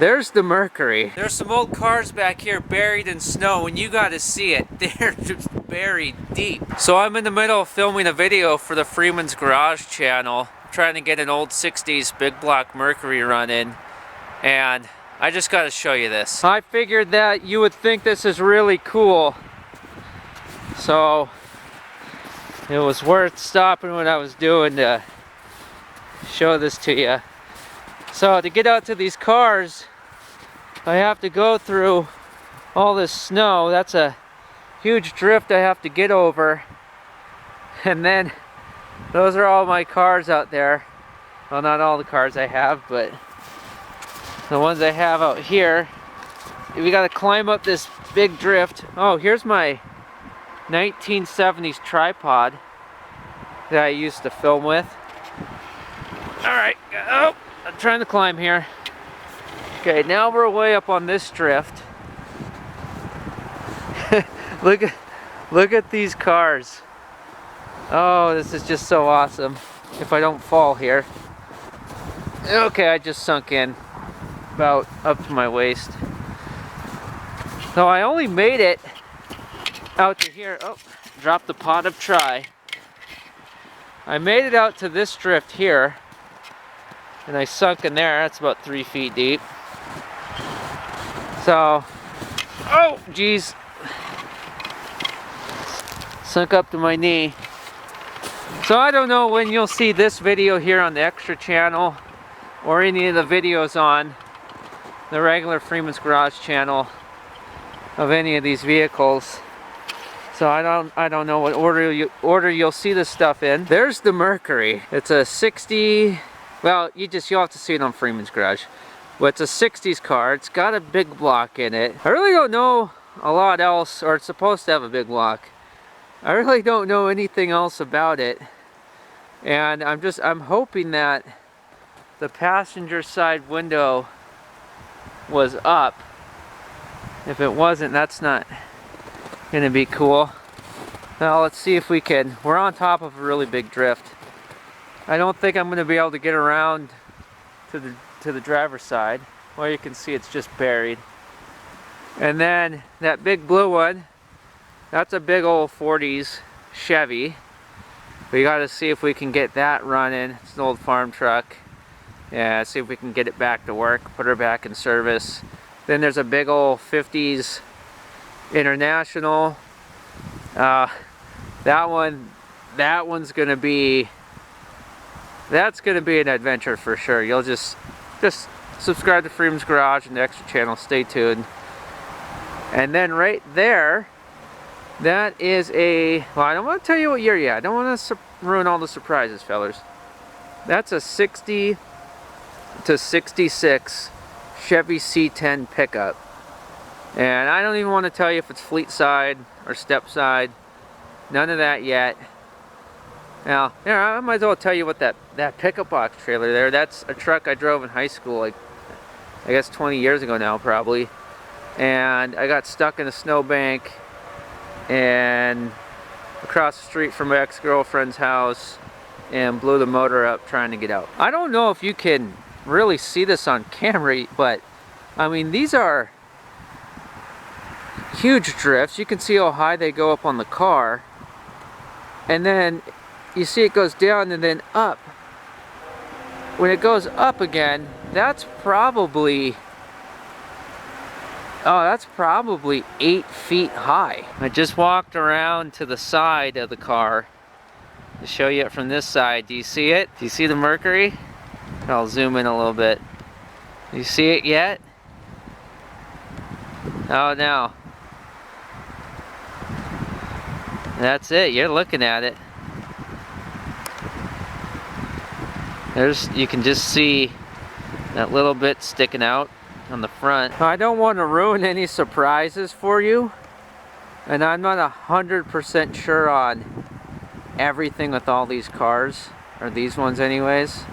There's the Mercury. There's some old cars back here buried in snow, and you gotta see it. They're just buried deep. So I'm in the middle of filming a video for the Freeman's Garage channel, trying to get an old 60s big block Mercury running, and I just gotta show you this. I figured that you would think this is really cool, so it was worth stopping what I was doing to show this to you. So to get out to these cars, I have to go through all this snow. That's a huge drift I have to get over. And then those are all my cars out there. Well, not all the cars I have, but the ones I have out here. We gotta climb up this big drift. Oh, here's my 1970s tripod that I used to film with. Alright, oh, I'm trying to climb here. Okay, now we're way up on this drift. look at these cars. Oh, this is just so awesome. If I don't fall here. Okay, I just sunk in about up to my waist. So I only made it out to here. Oh, dropped the pot of try. I made it out to this drift here, and I sunk in there. That's about 3 feet deep. So, oh geez, sunk up to my knee. So I don't know when you'll see this video here on the extra channel or any of the videos on the regular Freeman's Garage channel of any of these vehicles. So I don't know what order you'll see this stuff in. There's the Mercury. It's a 60. Well, you'll have to see it on Freeman's Garage. But it's a 60s car. It's got a big block in it. I really don't know a lot else, or it's supposed to have a big block. I really don't know anything else about it. And I'm hoping that the passenger side window was up. If it wasn't, that's not gonna be cool. Now let's see if we can. We're on top of a really big drift. I don't think I'm gonna be able to get around to the driver's side. Well, you can see it's just buried. And then that big blue one, that's a big old 40s Chevy. We gotta see if we can get that running. It's an old farm truck. Yeah, see if we can get it back to work, put her back in service. Then there's a big old 50s International. That one's gonna be, that's gonna be an adventure for sure. You'll just subscribe to Freeman's Garage and the extra channel. Stay tuned. And then right there, that is a, well, I don't want to tell you what year yet. I don't want to ruin all the surprises, fellers. That's a 60 to 66 Chevy C10 pickup. And I don't even want to tell you if it's fleet side or stepside. None of that yet. Now, yeah, I might as well tell you what that pickup box trailer there, that's a truck I drove in high school, like, I guess 20 years ago now, probably. And I got stuck in a snowbank and across the street from my ex-girlfriend's house and blew the motor up trying to get out. I don't know if you can really see this on camera, but I mean, these are huge drifts. You can see how high they go up on the car, and then you see it goes down and then up. When it goes up again, that's probably 8 feet high. I just walked around to the side of the car to show you it from this side. Do you see it? Do you see the Mercury? I'll zoom in a little bit. Do you see it yet? Oh, no. That's it. You're looking at it. You can just see that little bit sticking out on the front. I don't want to ruin any surprises for you, and I'm not 100% sure on everything with all these cars, or these ones anyways,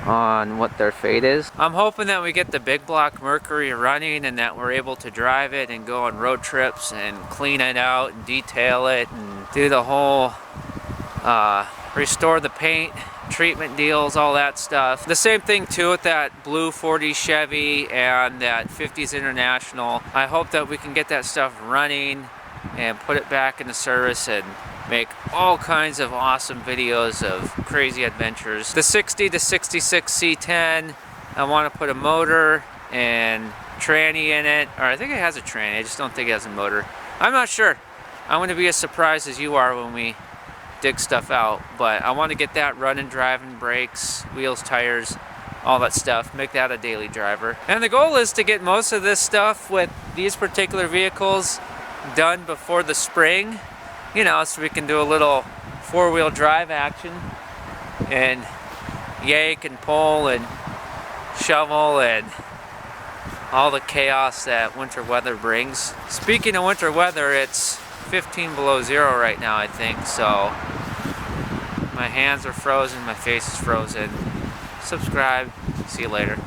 on what their fate is. I'm hoping that we get the big block Mercury running and that we're able to drive it and go on road trips and clean it out and detail it and do the whole restore the paint, treatment deals, all that stuff. The same thing too with that blue 40 Chevy and that 50s International. I hope that we can get that stuff running and put it back into service and make all kinds of awesome videos of crazy adventures. The 60 to 66 C10, I want to put a motor and tranny in it, or I think it has a tranny, I just don't think it has a motor. I'm not sure. I'm going to be as surprised as you are when we dig stuff out, but I want to get that running, driving, brakes, wheels, tires, all that stuff, make that a daily driver. And the goal is to get most of this stuff with these particular vehicles done before the spring, you know, so we can do a little four-wheel drive action and yank and pull and shovel and all the chaos that winter weather brings. Speaking of winter weather, it's 15 below zero right now, I think, so my hands are frozen, my face is frozen. Subscribe, see you later.